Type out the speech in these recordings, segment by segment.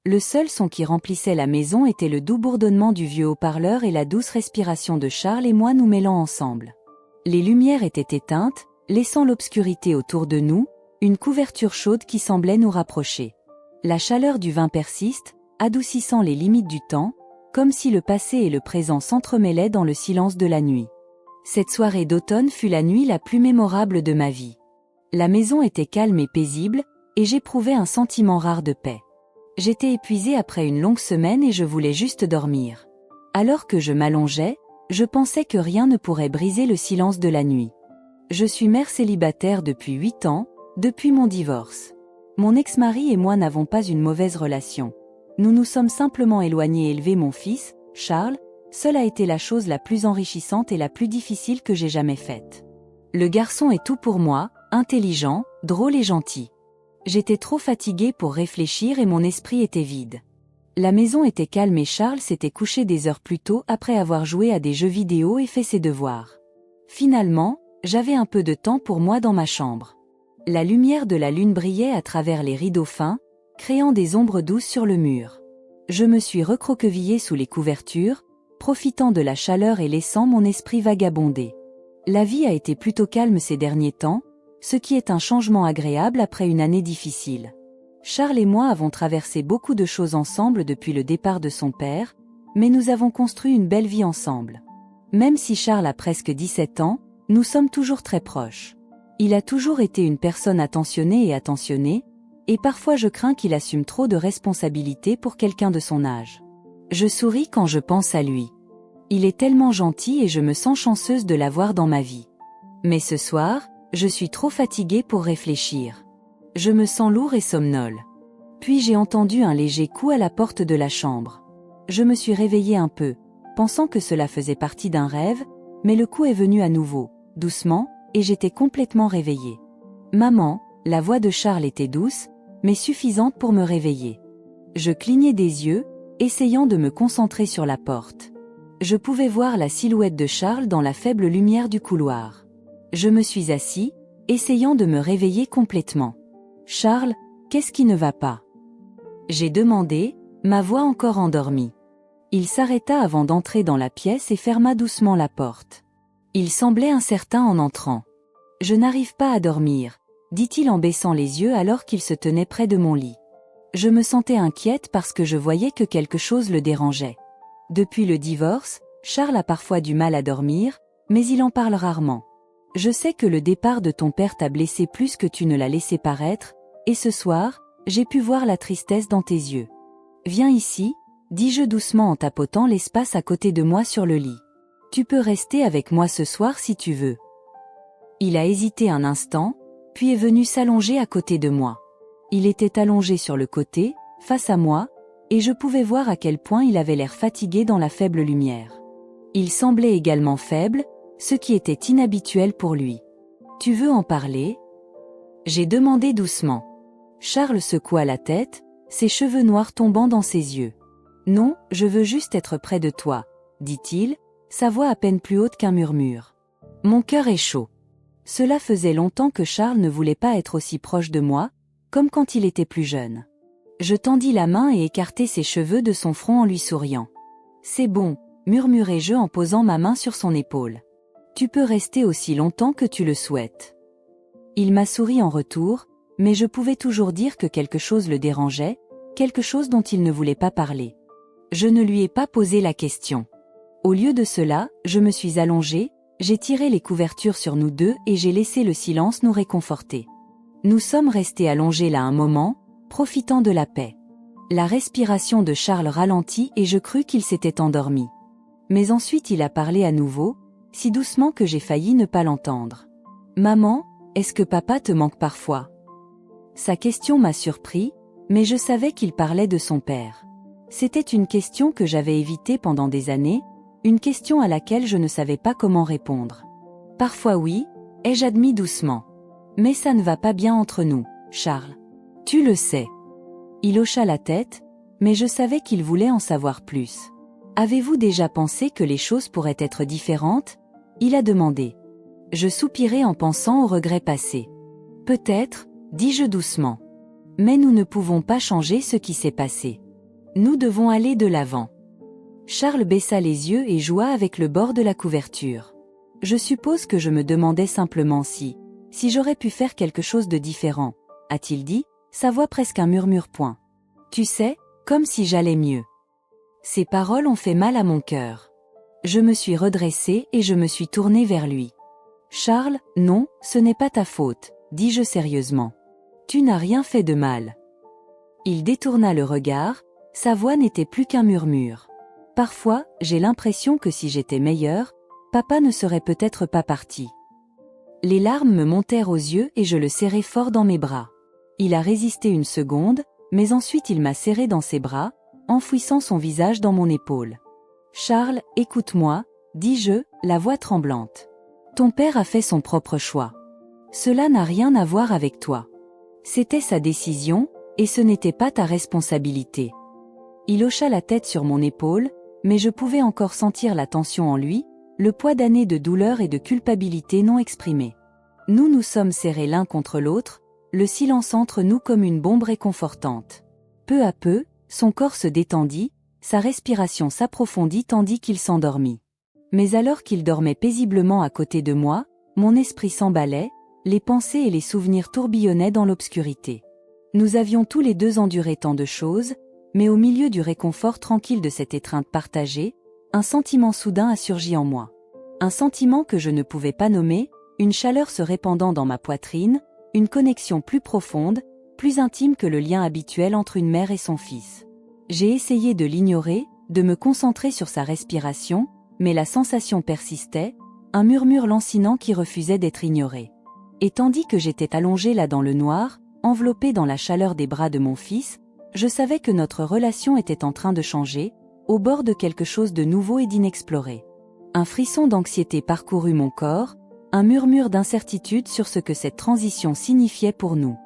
Le seul son qui remplissait la maison était le doux bourdonnement du vieux haut-parleur et la douce respiration de Charles et moi nous mêlant ensemble. Les lumières étaient éteintes, laissant l'obscurité autour de nous, une couverture chaude qui semblait nous rapprocher. La chaleur du vin persiste, adoucissant les limites du temps, comme si le passé et le présent s'entremêlaient dans le silence de la nuit. Cette soirée d'automne fut la nuit la plus mémorable de ma vie. La maison était calme et paisible, et j'éprouvais un sentiment rare de paix. J'étais épuisée après une longue semaine et je voulais juste dormir. Alors que je m'allongeais, je pensais que rien ne pourrait briser le silence de la nuit. Je suis mère célibataire depuis 8 ans, depuis mon divorce. Mon ex-mari et moi n'avons pas une mauvaise relation. Nous nous sommes simplement éloignés élever mon fils, Charles. Seule a été la chose la plus enrichissante et la plus difficile que j'ai jamais faite. Le garçon est tout pour moi, intelligent, drôle et gentil. J'étais trop fatiguée pour réfléchir et mon esprit était vide. La maison était calme et Charles s'était couché des heures plus tôt après avoir joué à des jeux vidéo et fait ses devoirs. Finalement, j'avais un peu de temps pour moi dans ma chambre. La lumière de la lune brillait à travers les rideaux fins, créant des ombres douces sur le mur. Je me suis recroquevillée sous les couvertures, profitant de la chaleur et laissant mon esprit vagabonder. La vie a été plutôt calme ces derniers temps, ce qui est un changement agréable après une année difficile. Charles et moi avons traversé beaucoup de choses ensemble depuis le départ de son père, mais nous avons construit une belle vie ensemble. Même si Charles a presque 17 ans, nous sommes toujours très proches. Il a toujours été une personne attentionnée et attentionnée, et parfois je crains qu'il assume trop de responsabilités pour quelqu'un de son âge. Je souris quand je pense à lui. Il est tellement gentil et je me sens chanceuse de l'avoir dans ma vie. Mais ce soir, je suis trop fatiguée pour réfléchir. Je me sens lourd et somnole. Puis j'ai entendu un léger coup à la porte de la chambre. Je me suis réveillée un peu, pensant que cela faisait partie d'un rêve, mais le coup est venu à nouveau, doucement, et j'étais complètement réveillée. Maman, la voix de Charles était douce, mais suffisante pour me réveiller. Je clignais des yeux, essayant de me concentrer sur la porte. Je pouvais voir la silhouette de Charles dans la faible lumière du couloir. Je me suis assis, essayant de me réveiller complètement. « Charles, qu'est-ce qui ne va pas ?» J'ai demandé, ma voix encore endormie. Il s'arrêta avant d'entrer dans la pièce et ferma doucement la porte. Il semblait incertain en entrant. « Je n'arrive pas à dormir », dit-il en baissant les yeux alors qu'il se tenait près de mon lit. Je me sentais inquiète parce que je voyais que quelque chose le dérangeait. Depuis le divorce, Charles a parfois du mal à dormir, mais il en parle rarement. Je sais que le départ de ton père t'a blessé plus que tu ne l'as laissé paraître, et ce soir, j'ai pu voir la tristesse dans tes yeux. Viens ici, dis-je doucement en tapotant l'espace à côté de moi sur le lit. Tu peux rester avec moi ce soir si tu veux. Il a hésité un instant, puis est venu s'allonger à côté de moi. Il était allongé sur le côté, face à moi, et je pouvais voir à quel point il avait l'air fatigué dans la faible lumière. Il semblait également faible, ce qui était inhabituel pour lui. « Tu veux en parler ?» J'ai demandé doucement. Charles secoua la tête, ses cheveux noirs tombant dans ses yeux. « Non, je veux juste être près de toi, » dit-il, sa voix à peine plus haute qu'un murmure. Mon cœur est chaud. Cela faisait longtemps que Charles ne voulait pas être aussi proche de moi, comme quand il était plus jeune. Je tendis la main et écartai ses cheveux de son front en lui souriant. « C'est bon, » murmurai-je en posant ma main sur son épaule. « Tu peux rester aussi longtemps que tu le souhaites. » Il m'a souri en retour, mais je pouvais toujours dire que quelque chose le dérangeait, quelque chose dont il ne voulait pas parler. Je ne lui ai pas posé la question. Au lieu de cela, je me suis allongée, j'ai tiré les couvertures sur nous deux et j'ai laissé le silence nous réconforter. Nous sommes restés allongés là un moment, profitant de la paix. La respiration de Charles ralentit et je crus qu'il s'était endormi. Mais ensuite il a parlé à nouveau, si doucement que j'ai failli ne pas l'entendre. « Maman, est-ce que papa te manque parfois ?» Sa question m'a surpris, mais je savais qu'il parlait de son père. C'était une question que j'avais évitée pendant des années, une question à laquelle je ne savais pas comment répondre. « Parfois oui, » ai-je admis doucement. « Mais ça ne va pas bien entre nous, Charles. Tu le sais. » Il hocha la tête, mais je savais qu'il voulait en savoir plus. « Avez-vous déjà pensé que les choses pourraient être différentes ?» Il a demandé. Je soupirai en pensant aux regrets passés. « Peut-être, dis-je doucement. Mais nous ne pouvons pas changer ce qui s'est passé. Nous devons aller de l'avant. Charles baissa les yeux et joua avec le bord de la couverture. Je suppose que je me demandais simplement si j'aurais pu faire quelque chose de différent, a-t-il dit, sa voix presque un murmure point. Tu sais, comme si j'allais mieux. Ces paroles ont fait mal à mon cœur. Je me suis redressée et je me suis tournée vers lui. Charles, non, ce n'est pas ta faute, dis-je sérieusement. Tu n'as rien fait de mal. Il détourna le regard, sa voix n'était plus qu'un murmure. Parfois, j'ai l'impression que si j'étais meilleure, papa ne serait peut-être pas parti. Les larmes me montèrent aux yeux et je le serrai fort dans mes bras. Il a résisté une seconde, mais ensuite il m'a serré dans ses bras, enfouissant son visage dans mon épaule. Charles, écoute-moi, dis-je, la voix tremblante. Ton père a fait son propre choix. Cela n'a rien à voir avec toi. C'était sa décision, et ce n'était pas ta responsabilité. Il hocha la tête sur mon épaule, mais je pouvais encore sentir la tension en lui, le poids d'années de douleur et de culpabilité non exprimée. Nous nous sommes serrés l'un contre l'autre, le silence entre nous comme une bombe réconfortante. Peu à peu, son corps se détendit, sa respiration s'approfondit tandis qu'il s'endormit. Mais alors qu'il dormait paisiblement à côté de moi, mon esprit s'emballait, les pensées et les souvenirs tourbillonnaient dans l'obscurité. Nous avions tous les deux enduré tant de choses, mais au milieu du réconfort tranquille de cette étreinte partagée, un sentiment soudain a surgi en moi. Un sentiment que je ne pouvais pas nommer, une chaleur se répandant dans ma poitrine, une connexion plus profonde, plus intime que le lien habituel entre une mère et son fils. J'ai essayé de l'ignorer, de me concentrer sur sa respiration, mais la sensation persistait, un murmure lancinant qui refusait d'être ignoré. Et tandis que j'étais allongée là dans le noir, enveloppée dans la chaleur des bras de mon fils, je savais que notre relation était en train de changer, au bord de quelque chose de nouveau et d'inexploré. Un frisson d'anxiété parcourut mon corps, un murmure d'incertitude sur ce que cette transition signifiait pour nous.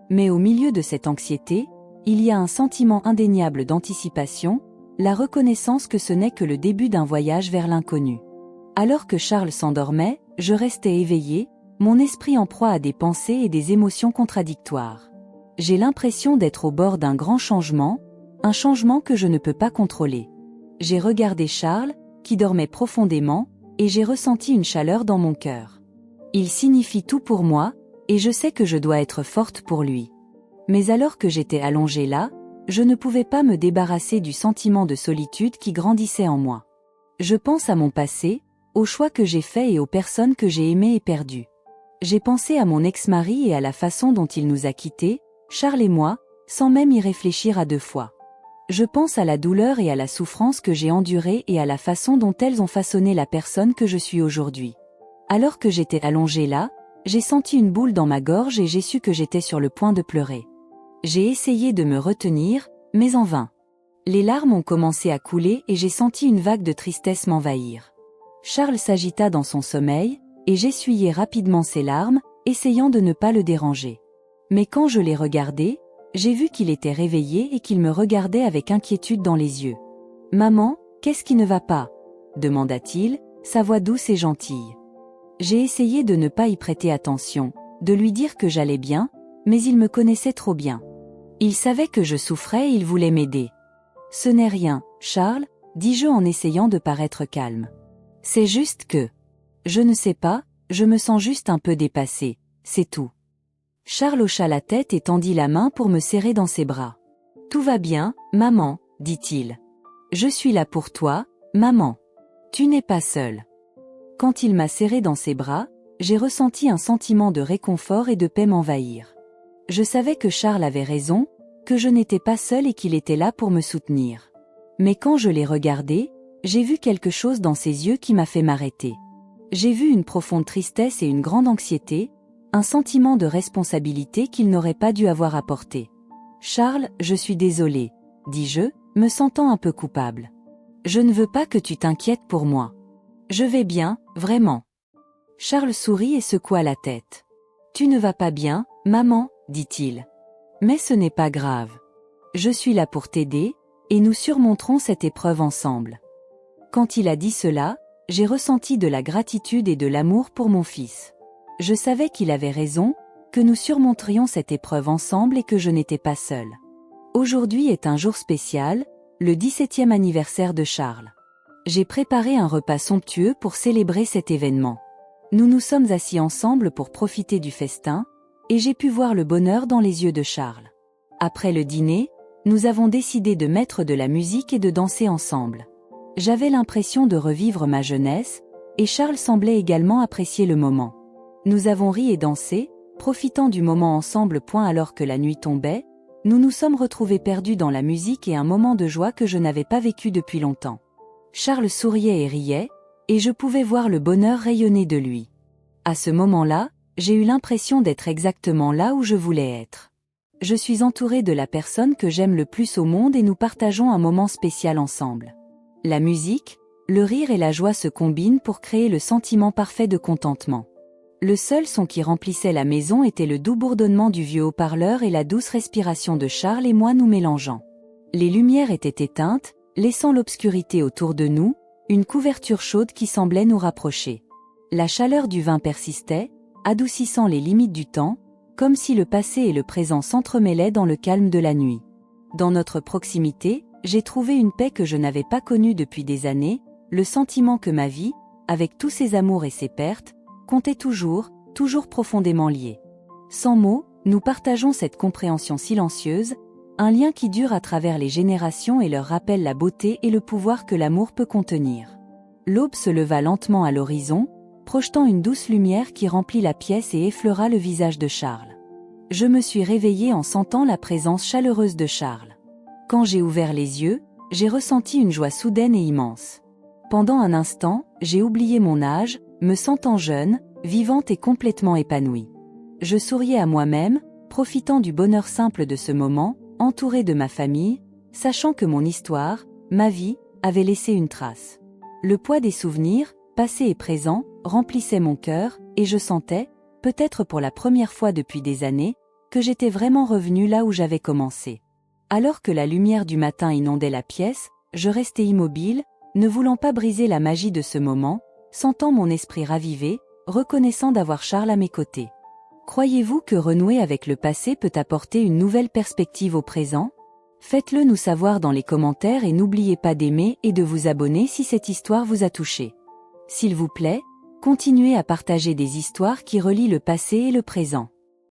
Mais au milieu de cette anxiété, il y a un sentiment indéniable d'anticipation, la reconnaissance que ce n'est que le début d'un voyage vers l'inconnu. Alors que Charles s'endormait, je restais éveillée, mon esprit en proie à des pensées et des émotions contradictoires. J'ai l'impression d'être au bord d'un grand changement, un changement que je ne peux pas contrôler. J'ai regardé Charles, qui dormait profondément, et j'ai ressenti une chaleur dans mon cœur. Il signifie tout pour moi, et je sais que je dois être forte pour lui. Mais alors que j'étais allongée là, je ne pouvais pas me débarrasser du sentiment de solitude qui grandissait en moi. Je pense à mon passé, aux choix que j'ai faits et aux personnes que j'ai aimées et perdues. J'ai pensé à mon ex-mari et à la façon dont il nous a quittés, Charles et moi, sans même y réfléchir à deux fois. Je pense à la douleur et à la souffrance que j'ai endurées et à la façon dont elles ont façonné la personne que je suis aujourd'hui. Alors que j'étais allongée là, j'ai senti une boule dans ma gorge et j'ai su que j'étais sur le point de pleurer. J'ai essayé de me retenir, mais en vain. Les larmes ont commencé à couler et j'ai senti une vague de tristesse m'envahir. Charles s'agita dans son sommeil, et j'essuyai rapidement ses larmes, essayant de ne pas le déranger. Mais quand je l'ai regardé, j'ai vu qu'il était réveillé et qu'il me regardait avec inquiétude dans les yeux. « Maman, qu'est-ce qui ne va pas ?» demanda-t-il, sa voix douce et gentille. J'ai essayé de ne pas y prêter attention, de lui dire que j'allais bien, mais il me connaissait trop bien. Il savait que je souffrais et il voulait m'aider. « Ce n'est rien, Charles, dis-je en essayant de paraître calme. C'est juste que... Je ne sais pas, je me sens juste un peu dépassée, c'est tout. » Charles hocha la tête et tendit la main pour me serrer dans ses bras. « Tout va bien, maman, dit-il. Je suis là pour toi, maman. Tu n'es pas seule. » Quand il m'a serré dans ses bras, j'ai ressenti un sentiment de réconfort et de paix m'envahir. Je savais que Charles avait raison, que je n'étais pas seule et qu'il était là pour me soutenir. Mais quand je l'ai regardé, j'ai vu quelque chose dans ses yeux qui m'a fait m'arrêter. J'ai vu une profonde tristesse et une grande anxiété, un sentiment de responsabilité qu'il n'aurait pas dû avoir apporté. « Charles, je suis désolée, » dis-je, me sentant un peu coupable. « Je ne veux pas que tu t'inquiètes pour moi. Je vais bien, vraiment. » Charles sourit et secoua la tête. « Tu ne vas pas bien, maman, » dit-il. « Mais ce n'est pas grave. Je suis là pour t'aider, et nous surmonterons cette épreuve ensemble. » Quand il a dit cela, j'ai ressenti de la gratitude et de l'amour pour mon fils. Je savais qu'il avait raison, que nous surmonterions cette épreuve ensemble et que je n'étais pas seule. Aujourd'hui est un jour spécial, le 17e anniversaire de Charles. J'ai préparé un repas somptueux pour célébrer cet événement. Nous nous sommes assis ensemble pour profiter du festin, et j'ai pu voir le bonheur dans les yeux de Charles. Après le dîner, nous avons décidé de mettre de la musique et de danser ensemble. J'avais l'impression de revivre ma jeunesse, et Charles semblait également apprécier le moment. Nous avons ri et dansé, profitant du moment ensemble. Alors que la nuit tombait, nous nous sommes retrouvés perdus dans la musique et un moment de joie que je n'avais pas vécu depuis longtemps. Charles souriait et riait, et je pouvais voir le bonheur rayonner de lui. À ce moment-là, j'ai eu l'impression d'être exactement là où je voulais être. Je suis entouré de la personne que j'aime le plus au monde et nous partageons un moment spécial ensemble. La musique, le rire et la joie se combinent pour créer le sentiment parfait de contentement. Le seul son qui remplissait la maison était le doux bourdonnement du vieux haut-parleur et la douce respiration de Charles et moi nous mélangeant. Les lumières étaient éteintes, laissant l'obscurité autour de nous, une couverture chaude qui semblait nous rapprocher. La chaleur du vin persistait, adoucissant les limites du temps, comme si le passé et le présent s'entremêlaient dans le calme de la nuit. Dans notre proximité, j'ai trouvé une paix que je n'avais pas connue depuis des années, le sentiment que ma vie, avec tous ses amours et ses pertes, comptait toujours profondément liée. Sans mots, nous partageons cette compréhension silencieuse, un lien qui dure à travers les générations et leur rappelle la beauté et le pouvoir que l'amour peut contenir. L'aube se leva lentement à l'horizon, projetant une douce lumière qui remplit la pièce et effleura le visage de Charles. Je me suis réveillée en sentant la présence chaleureuse de Charles. Quand j'ai ouvert les yeux, j'ai ressenti une joie soudaine et immense. Pendant un instant, j'ai oublié mon âge, me sentant jeune, vivante et complètement épanouie. Je souriais à moi-même, profitant du bonheur simple de ce moment, entourée de ma famille, sachant que mon histoire, ma vie, avait laissé une trace. Le poids des souvenirs, passés et présents, remplissait mon cœur, et je sentais, peut-être pour la première fois depuis des années, que j'étais vraiment revenue là où j'avais commencé. Alors que la lumière du matin inondait la pièce, je restais immobile, ne voulant pas briser la magie de ce moment, sentant mon esprit ravivé, reconnaissant d'avoir Charles à mes côtés. Croyez-vous que renouer avec le passé peut apporter une nouvelle perspective au présent? Faites-le nous savoir dans les commentaires et n'oubliez pas d'aimer et de vous abonner si cette histoire vous a touché. S'il vous plaît, continuez à partager des histoires qui relient le passé et le présent.